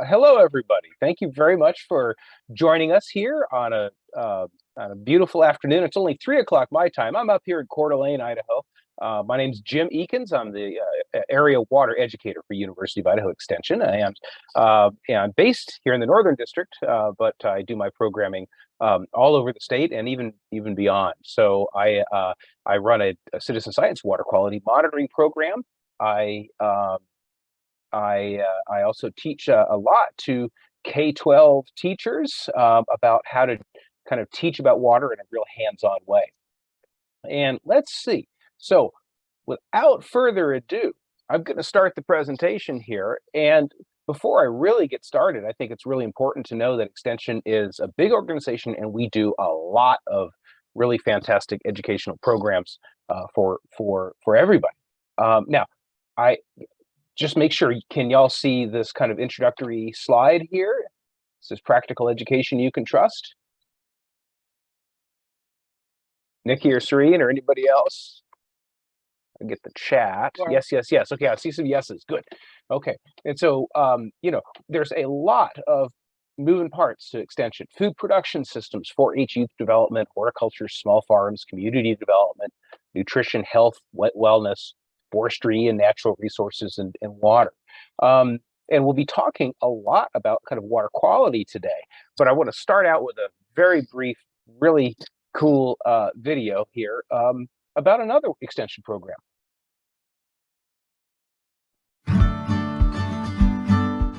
Hello, everybody. Thank you very much for joining us here on a beautiful afternoon. It's only 3 o'clock my time. I'm up here in Coeur d'Alene, Idaho. My name's Jim Eakins. I'm the area water educator for University of Idaho Extension. And I'm based here in the Northern District, but I do my programming all over the state and even beyond. So I run a citizen science water quality monitoring program. I I also teach a lot to K-12 teachers about how to kind of teach about water in a real hands-on way. And let's see. So without further ado, I'm going to start the presentation here. And before I really get started, I think it's really important to know that Extension is a big organization and we do a lot of really fantastic educational programs for everybody. Now, I just make sure, can y'all see this kind of introductory slide here? This is practical education you can trust. Nikki or Serene or anybody else? I get the chat. Yeah. Yes. Okay, I see some yeses. Good. Okay. And so, there's a lot of moving parts to Extension. Food production systems, 4-H youth development, horticulture, small farms, community development, nutrition, health, wellness, forestry, and natural resources and water. And we'll be talking a lot about kind of water quality today. But I want to start out with a very brief, really cool video here about another Extension program.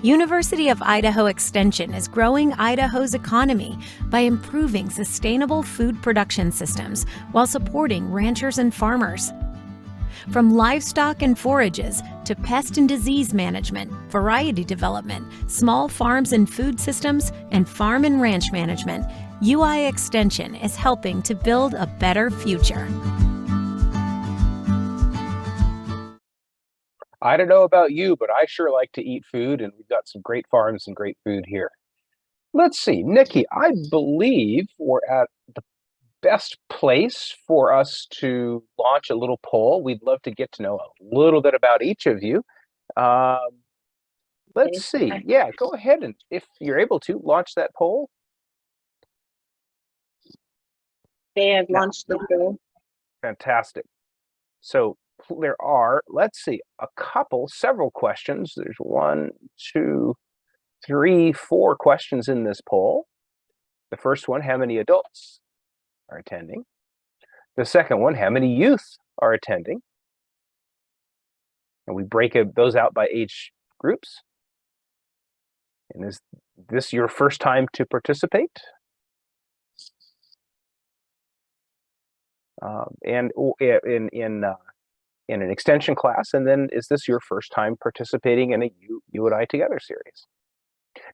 University of Idaho Extension is growing Idaho's economy by improving sustainable food production systems while supporting ranchers and farmers. From livestock and forages to pest and disease management, variety development, small farms and food systems, and farm and ranch management, UI Extension is helping to build a better future. I don't know about you, but I sure like to eat food, and we've got some great farms and great food here. Let's see, Nikki, I believe we're at the best place for us to launch a little poll. We'd love to get to know a little bit about each of you. Let's see. Yeah, go ahead, and if you're able to, launch that poll. They have launched the poll. Fantastic. So there are, let's see, several questions. There's 1, 2, 3, 4 questions in this poll. The first one, how many adults are attending? The second one, how many youth are attending? And we break those out by age groups. And is this your first time to participate? And in an extension class, and then is this your first time participating in a You and I Together series?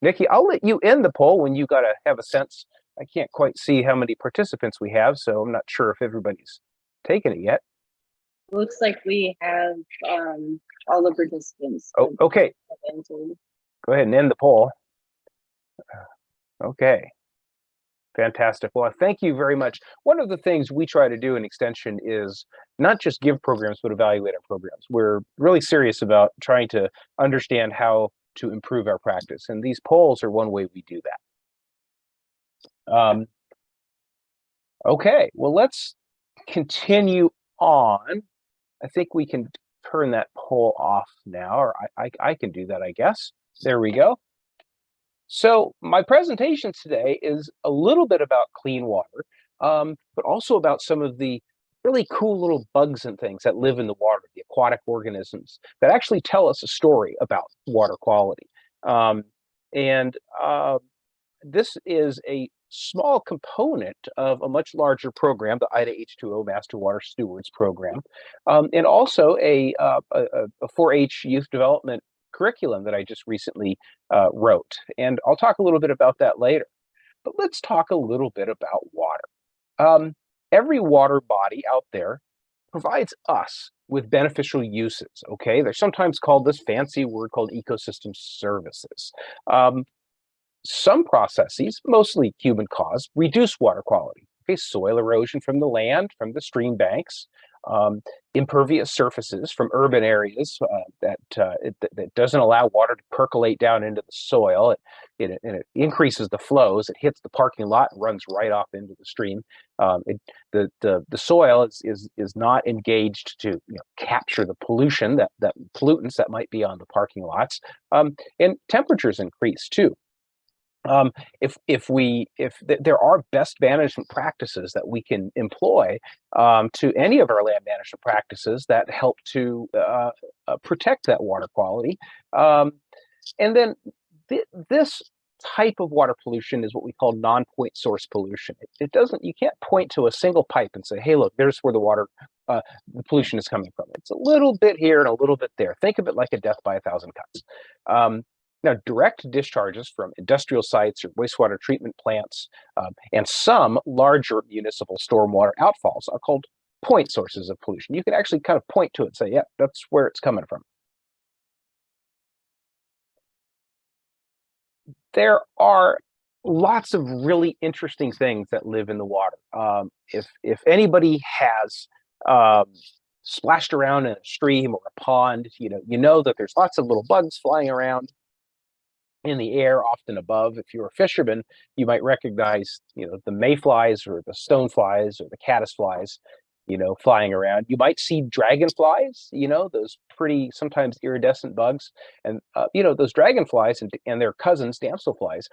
Nikki, I'll let you end the poll when you gotta have a sense. I can't quite see how many participants we have, so I'm not sure if everybody's taken it yet. Looks like we have all the participants. Oh, okay. Go ahead and end the poll. Okay. Fantastic. Well, thank you very much. One of the things we try to do in Extension is not just give programs, but evaluate our programs. We're really serious about trying to understand how to improve our practice, and these polls are one way we do that. Okay, well, let's continue on. I think we can turn that poll off now, or I can do that, I guess. There we go. So my presentation today is a little bit about clean water, but also about some of the really cool little bugs and things that live in the water, the aquatic organisms that actually tell us a story about water quality. This is a small component of a much larger program, the IDA H2O Master Water Stewards Program, and also a 4-H youth development curriculum that I just recently wrote. And I'll talk a little bit about that later. But let's talk a little bit about water. Every water body out there provides us with beneficial uses, okay? They're sometimes called this fancy word called ecosystem services. Some processes, mostly human caused, reduce water quality. face soil erosion from the land, from the stream banks, impervious surfaces from urban areas that doesn't allow water to percolate down into the soil. It increases the flows. It hits the parking lot and runs right off into the stream. The soil is not engaged to capture the pollution that pollutants that might be on the parking lots, and temperatures increase too. If there are best management practices that we can employ to any of our land management practices that help to protect that water quality, and then this type of water pollution is what we call non-point source pollution. You can't point to a single pipe and say, hey, look, there's where the pollution is coming from. It's a little bit here and a little bit there. Think of it like a death by a thousand cuts. Now, direct discharges from industrial sites or wastewater treatment plants and some larger municipal stormwater outfalls are called point sources of pollution. You can actually kind of point to it and say, yeah, that's where it's coming from. There are lots of really interesting things that live in the water. If anybody has splashed around in a stream or a pond, you know that there's lots of little bugs flying around in the air, often above. If you're a fisherman, you might recognize, the mayflies or the stoneflies or the caddisflies, flying around. You might see dragonflies, those pretty, sometimes iridescent bugs. And, those dragonflies and their cousins, damselflies,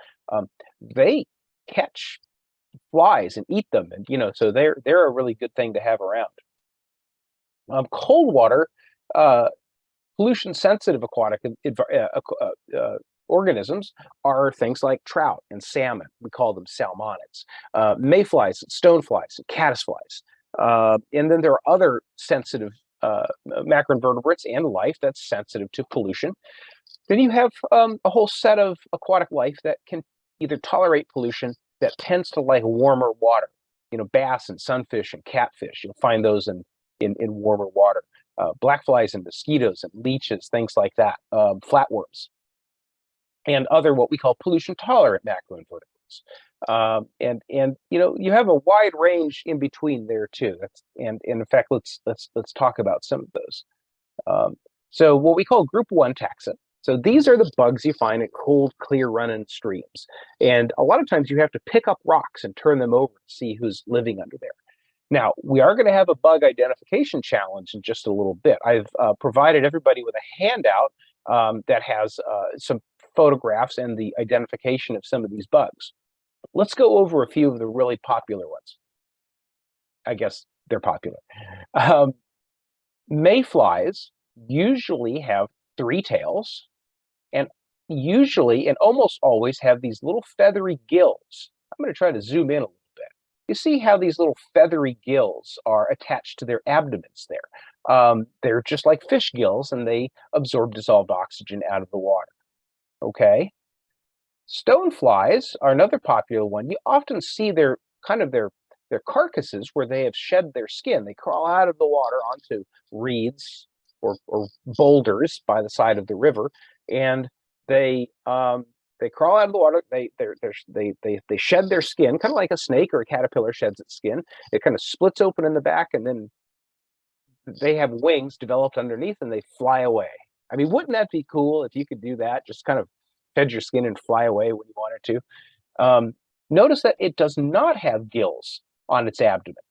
they catch flies and eat them. And, so they're a really good thing to have around. Cold water, pollution-sensitive aquatic organisms are things like trout and salmon. We call them salmonids, mayflies, stoneflies, and caddisflies. And then there are other sensitive macroinvertebrates and life that's sensitive to pollution. Then you have a whole set of aquatic life that can either tolerate pollution that tends to like warmer water. Bass and sunfish and catfish. You'll find those in warmer water. Black flies and mosquitoes and leeches, things like that. Flatworms. And other what we call pollution tolerant macroinvertebrates. And you have a wide range in between there too. And in fact, let's talk about some of those. So what we call group 1 taxa. So these are the bugs you find in cold, clear running streams. And a lot of times you have to pick up rocks and turn them over to see who's living under there. Now, we are going to have a bug identification challenge in just a little bit. I've provided everybody with a handout that has some photographs and the identification of some of these bugs. Let's go over a few of the really popular ones. I guess they're popular. Mayflies usually have 3 tails and usually and almost always have these little feathery gills. I'm going to try to zoom in a little bit. You see how these little feathery gills are attached to their abdomens there. They're just like fish gills and they absorb dissolved oxygen out of the water. Okay. Stoneflies are another popular one. You often see their carcasses where they have shed their skin. They crawl out of the water onto reeds or boulders by the side of the river, and they crawl out of the water. They shed their skin, kind of like a snake or a caterpillar sheds its skin. It kind of splits open in the back, and then they have wings developed underneath, and they fly away. I mean, wouldn't that be cool if you could do that? Just kind of shed your skin and fly away when you wanted to. Notice that it does not have gills on its abdomen.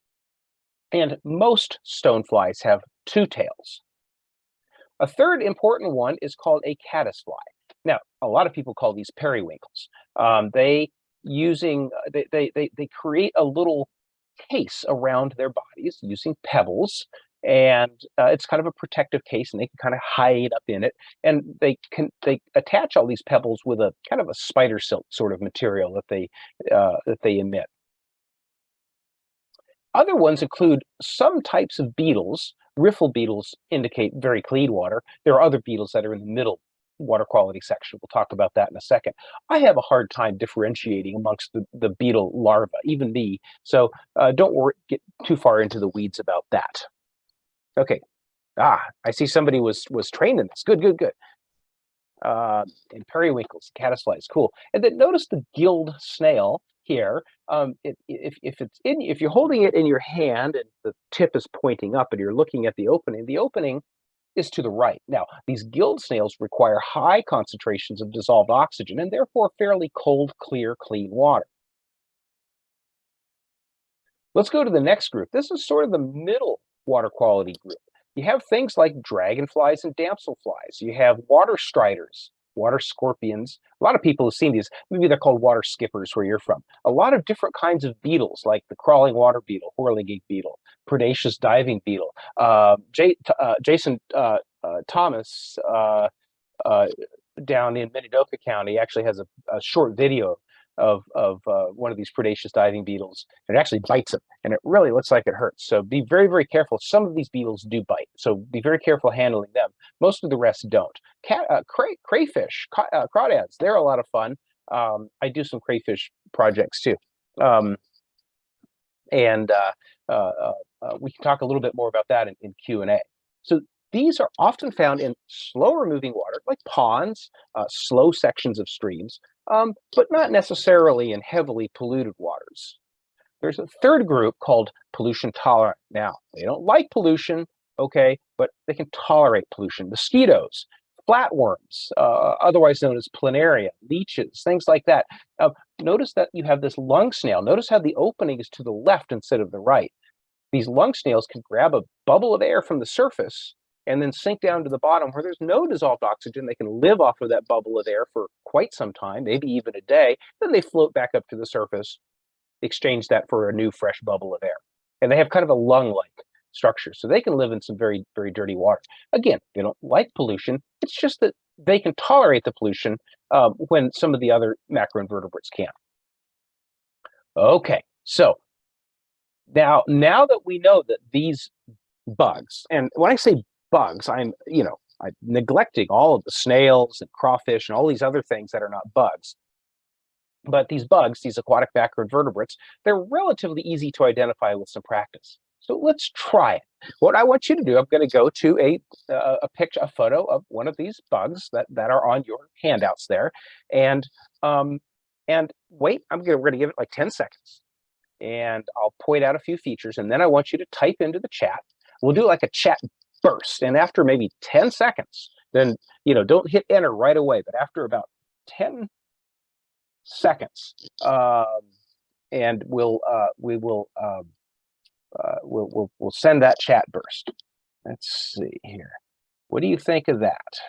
And most stoneflies have 2 tails. A third important one is called a caddisfly. Now, a lot of people call these periwinkles. They create a little case around their bodies using pebbles. And it's kind of a protective case, and they can kind of hide up in it. And they attach all these pebbles with a kind of a spider silk sort of material that they emit. Other ones include some types of beetles. Riffle beetles indicate very clean water. There are other beetles that are in the middle water quality section. We'll talk about that in a second. I have a hard time differentiating amongst the beetle larvae, even me. So don't worry, get too far into the weeds about that. Okay. I see somebody was trained in this. Good. And periwinkles, caddisflies, cool. And then notice the gilled snail here, if you're holding it in your hand and the tip is pointing up and you're looking at the opening is to the right. Now, these gill snails require high concentrations of dissolved oxygen and therefore fairly cold, clear, clean water. Let's go to the next group. This is sort of the middle water quality group. You have things like dragonflies and damselflies. You have water striders, water scorpions. A lot of people have seen these. Maybe they're called water skippers where you're from. A lot of different kinds of beetles, like the crawling water beetle, whirligig beetle, predaceous diving beetle. Jason Thomas down in Minidoka County actually has a short video of one of these predaceous diving beetles, and it actually bites them, and it really looks like it hurts. So be very, very careful. Some of these beetles do bite, so be very careful handling them. Most of the rest don't. Crayfish, crawdads, they're a lot of fun. I do some crayfish projects too. We can talk a little bit more about that in Q&A. So these are often found in slower moving water, like ponds, slow sections of streams, but not necessarily in heavily polluted waters. There's a third group called pollution tolerant. Now, they don't like pollution, okay, but they can tolerate pollution. Mosquitoes, flatworms, otherwise known as planaria, leeches, things like that. Notice that you have this lung snail. Notice how the opening is to the left instead of the right. These lung snails can grab a bubble of air from the surface and then sink down to the bottom where there's no dissolved oxygen. They can live off of that bubble of air for quite some time, maybe even a day. Then they float back up to the surface, exchange that for a new fresh bubble of air. And they have kind of a lung-like structure, so they can live in some very, very dirty water. Again, they don't like pollution. It's just that they can tolerate the pollution when some of the other macroinvertebrates can't. Okay, so now that we know that these bugs, and when I say bugs, I'm neglecting all of the snails and crawfish and all these other things that are not bugs. But these bugs, these aquatic macroinvertebrates, they're relatively easy to identify with some practice. So let's try it. What I want you to do, I'm going to go to a photo of one of these bugs that are on your handouts there, and wait. We're going to give it like 10 seconds, and I'll point out a few features, and then I want you to type into the chat. We'll do like a chat burst, and after maybe 10 seconds, then don't hit enter right away, but after about 10 seconds, and we'll send that chat burst. Let's see here. What do you think of that?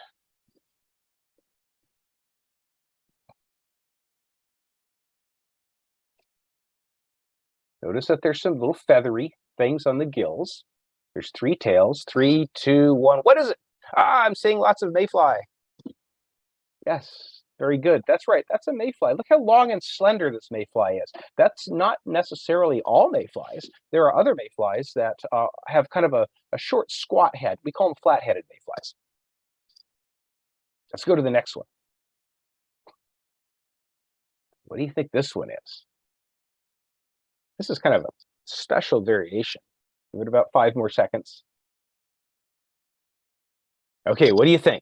Notice that there's some little feathery things on the gills. There's 3 tails. 3, 2, 1. What is it? I'm seeing lots of mayfly. Yes, very good. That's right. That's a mayfly. Look how long and slender this mayfly is. That's not necessarily all mayflies. There are other mayflies that have kind of a short, squat head. We call them flat-headed mayflies. Let's go to the next one. What do you think this one is? This is kind of a special variation. Give it about 5 more seconds. Okay, what do you think?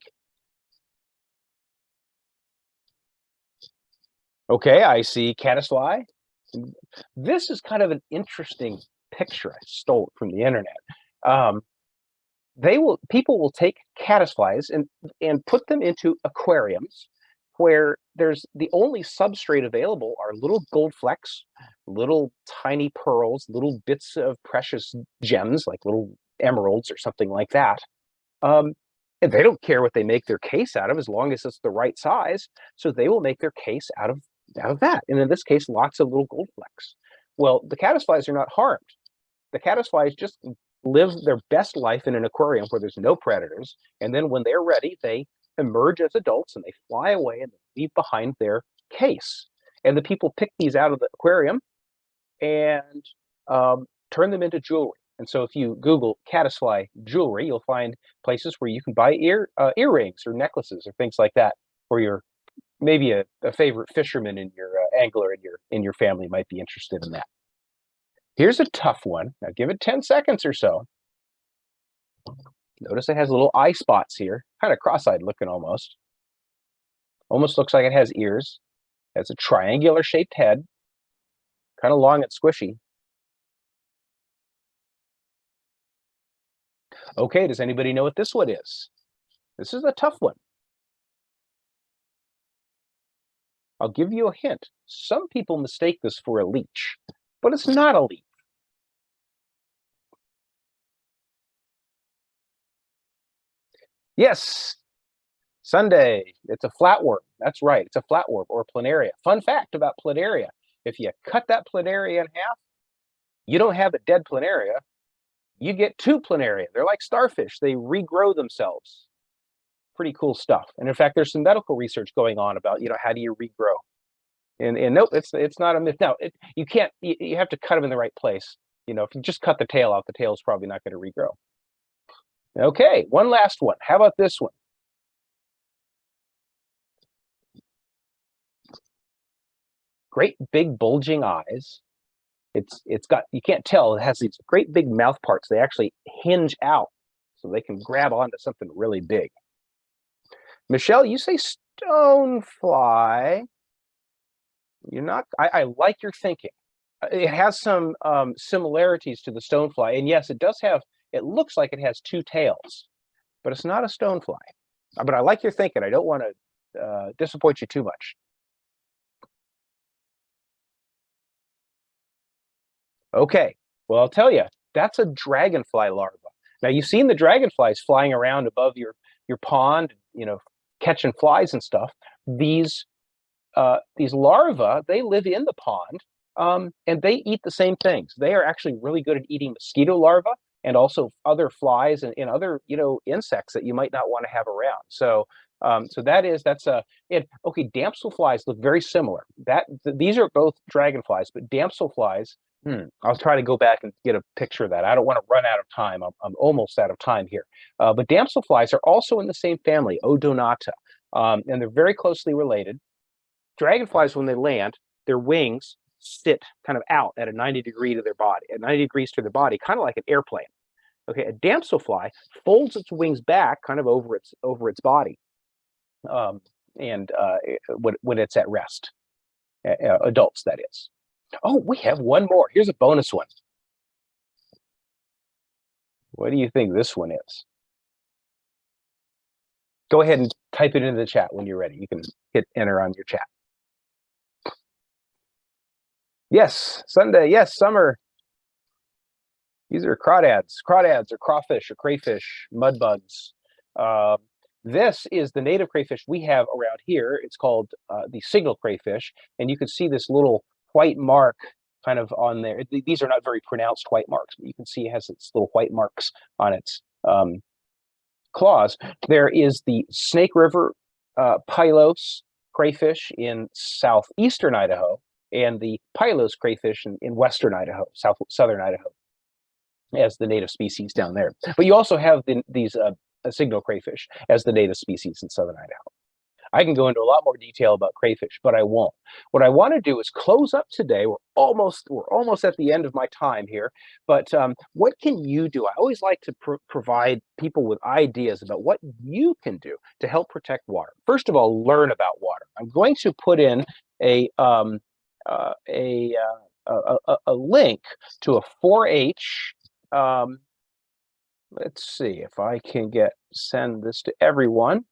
Okay, I see caddisfly. This is kind of an interesting picture. I stole it from the internet. People will take caddisflies and put them into aquariums where there's the only substrate available are little gold flecks, little tiny pearls, little bits of precious gems like little emeralds or something like that. And they don't care what they make their case out of as long as it's the right size. So they will make their case out of that. And in this case, lots of little gold flecks. Well, the caddisflies are not harmed. The caddisflies just live their best life in an aquarium where there's no predators. And then when they're ready, they emerge as adults and they fly away and leave behind their case. And the people pick these out of the aquarium and turn them into jewelry. And so if you Google caddisfly jewelry, you'll find places where you can buy earrings or necklaces or things like that, where you're maybe a favorite fisherman in your angler in your family might be interested in that. Here's a tough one. Now give it 10 seconds or so. Notice it has little eye spots here, kind of cross-eyed looking almost. Almost looks like it has ears. It has a triangular shaped head. kind of long and squishy. Okay, does anybody know what this one is? This is a tough one. I'll give you a hint. Some people mistake this for a leech, but it's not a leech. Yes, Sunday. It's a flatworm. That's right. It's a flatworm or planaria. Fun fact about planaria. If you cut that planaria in half, you don't have a dead planaria. You get two planaria. They're like starfish. They regrow themselves. Pretty cool stuff. And in fact, there's some medical research going on about, how do you regrow? And nope, it's not a myth. Now, you can't, you have to cut them in the right place. If you just cut the tail out, the tail is probably not going to regrow. Okay, one last one. How about this one? Great big bulging eyes. It's got, you can't tell, it has these great big mouth parts. They actually hinge out so they can grab onto something really big. Michelle, you say stonefly. You're not, I like your thinking. It has some similarities to the stonefly. And yes, it does have, it looks like it has two tails, but it's not a stonefly. But I like your thinking. I don't want to disappoint you too much. Okay, well, I'll tell you, that's a dragonfly larva. Now, you've seen the dragonflies flying around above your pond, catching flies and stuff. These larvae, they live in the pond, and they eat the same things. They are actually really good at eating mosquito larvae and also other flies and other, insects that you might not want to have around. So okay, damselflies look very similar. These are both dragonflies, but damselflies, I'll try to go back and get a picture of that. I don't want to run out of time. I'm almost out of time here. But damselflies are also in the same family, Odonata, and they're very closely related. Dragonflies, when they land, their wings sit kind of out at a 90 degree to their body, at 90 degrees to their body, kind of like an airplane. Okay, a damselfly folds its wings back kind of over its body, and when it's at rest, adults, that is. Oh, we have one more. Here's a bonus one. What do you think this one is? Go ahead and type it into the chat when you're ready. You can hit enter on your chat. Yes, Sunday. Yes, summer. These are crawdads. Crawdads or crawfish or crayfish, mud bugs. This is the native crayfish we have around here. It's called the signal crayfish, and you can see this little white mark kind of on there. These are not very pronounced white marks, but you can see it has its little white marks on its claws. There is the Snake River Pylos crayfish in southeastern Idaho, and the Pylos crayfish in western Idaho, southern Idaho, as the native species down there. But you also have these signal crayfish as the native species in southern Idaho. I can go into a lot more detail about crayfish, but I won't. What I want to do is close up today. We're almost at the end of my time here, but what can you do? I always like to provide people with ideas about what you can do to help protect water. First of all, learn about water. I'm going to put in a link to a 4-H. Let's see if I can send this to everyone.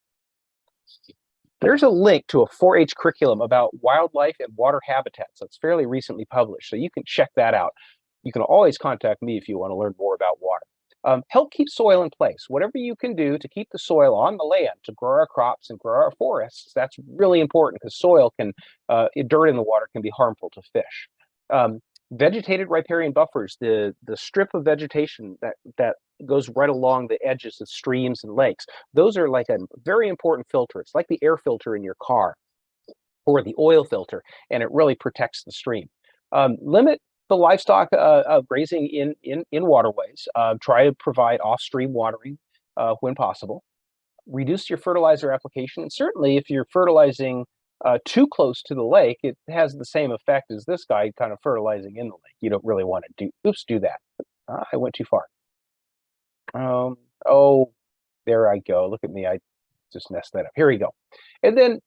There's a link to a 4-H curriculum about wildlife and water habitats that's fairly recently published, so you can check that out. You can always contact me if you want to learn more about water. Help keep soil in place. Whatever you can do to keep the soil on the land to grow our crops and grow our forests, that's really important, because soil dirt in the water can be harmful to fish. Vegetated riparian buffers, the strip of vegetation that goes right along the edges of streams and lakes, those are like a very important filter. It's like the air filter in your car or the oil filter, and it really protects the stream. Limit the livestock grazing in waterways. Try to provide off-stream watering when possible. Reduce your fertilizer application, and certainly if you're fertilizing too close to the lake, it has the same effect as this guy kind of fertilizing in the lake. You don't really want to do that. I went too far. Oh, there I go. Look at me. I just messed that up. Here we go. And then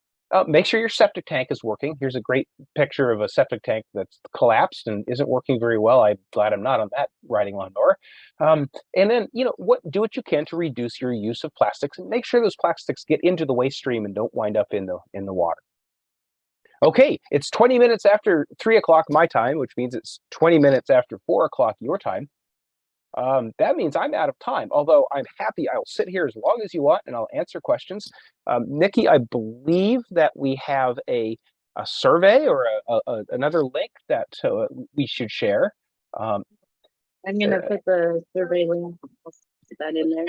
Make sure your septic tank is working. Here's a great picture of a septic tank that's collapsed and isn't working very well. I'm glad I'm not on that riding lawnmower. And then, do what you can to reduce your use of plastics and make sure those plastics get into the waste stream and don't wind up in the water. Okay, it's 20 minutes after 3 o'clock my time, which means it's 20 minutes after 4 o'clock your time. That means I'm out of time, although I'm happy. I'll sit here as long as you want and I'll answer questions. Nikki, I believe that we have a survey or another link that we should share. I'm going to put the survey link, put that in there.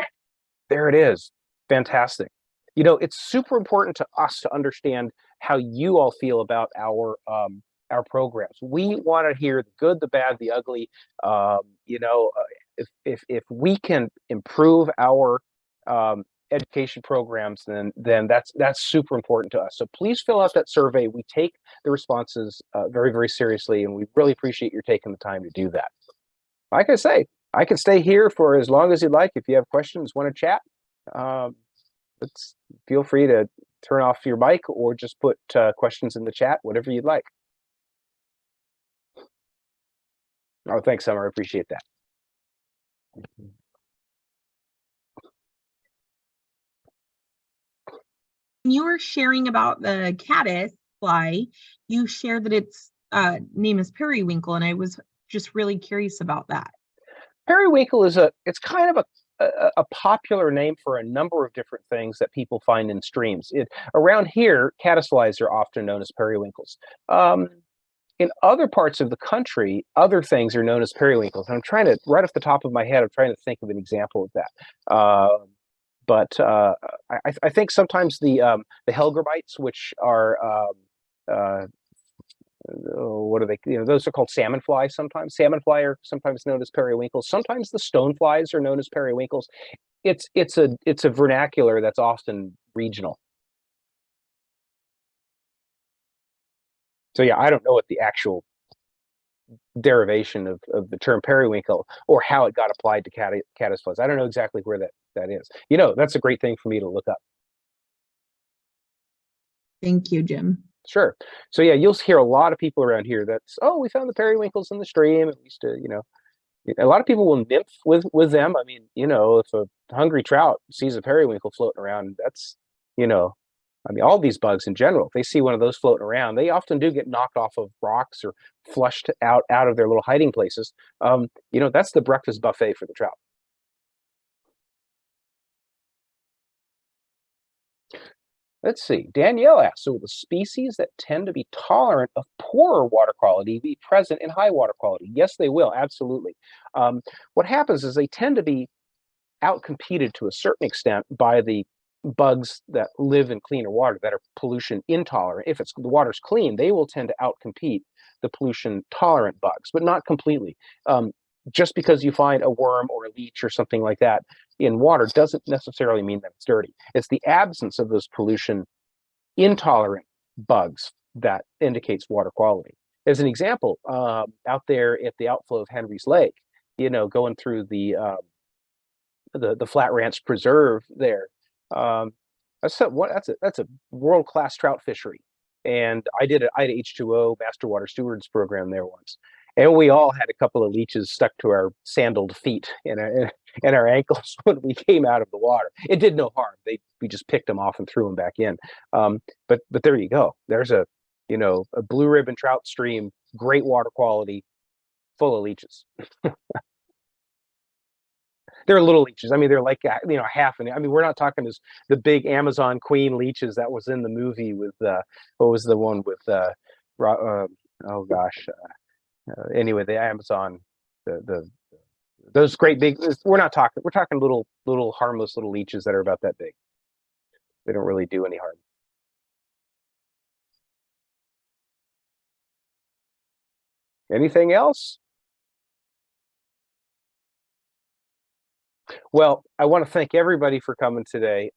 There it is. Fantastic. It's super important to us to understand how you all feel about our programs. We want to hear the good, the bad, the ugly. If we can improve our education programs, then that's super important to us. So please fill out that survey. We take the responses very, very seriously, and we really appreciate your taking the time to do that. Like I say, I can stay here for as long as you'd like. If you have questions, want to chat, feel free to turn off your mic or just put questions in the chat, whatever you'd like. Oh, thanks, Summer. I appreciate that. You were sharing about the caddis fly. You shared that its name is periwinkle, and I was just really curious about that. Periwinkle it's kind of a popular name for a number of different things that people find in streams. Around here, caddisflies are often known as periwinkles. In other parts of the country, other things are known as periwinkles. And I'm trying to, right off the top of my head, I'm trying to think of an example of that. But I think sometimes the helgrammites, which are what are they? Those are called salmon flies. Sometimes salmon fly are sometimes known as periwinkles. Sometimes the stone flies are known as periwinkles. It's a vernacular that's often regional. So yeah, I don't know what the actual derivation of the term periwinkle or how it got applied to caddisflies. I don't know exactly where that is. That's a great thing for me to look up. Thank you, Jim. Sure. So yeah, you'll hear a lot of people around here that's, oh, we found the periwinkles in the stream. At least, a lot of people will nymph with them. I mean, if a hungry trout sees a periwinkle floating around, that's, all these bugs in general, if they see one of those floating around, they often do get knocked off of rocks or flushed out of their little hiding places. That's the breakfast buffet for the trout. Let's see. Danielle asks, so will the species that tend to be tolerant of poorer water quality be present in high water quality? Yes, they will. Absolutely. What happens is they tend to be outcompeted to a certain extent by the bugs that live in cleaner water that are pollution intolerant. If the water's clean, they will tend to outcompete the pollution tolerant bugs, but not completely. Just because you find a worm or a leech or something like that in water doesn't necessarily mean that it's dirty. It's the absence of those pollution intolerant bugs that indicates water quality. As an example, out there at the outflow of Henry's Lake, going through the Flat Ranch Preserve there, that's a world-class trout fishery. And I did an IDA H2O Master Water Stewards program there once. And we all had a couple of leeches stuck to our sandaled feet and our ankles when we came out of the water. It did no harm. We just picked them off and threw them back in. But there you go. There's a blue ribbon trout stream, great water quality, full of leeches. They're little leeches. I mean, they're like half an. I mean, we're not talking as the big Amazon queen leeches that was in the movie with what was the one with oh gosh. Anyway, the Amazon, those great big. We're talking little harmless little leeches that are about that big. They don't really do any harm. Anything else? Well, I want to thank everybody for coming today.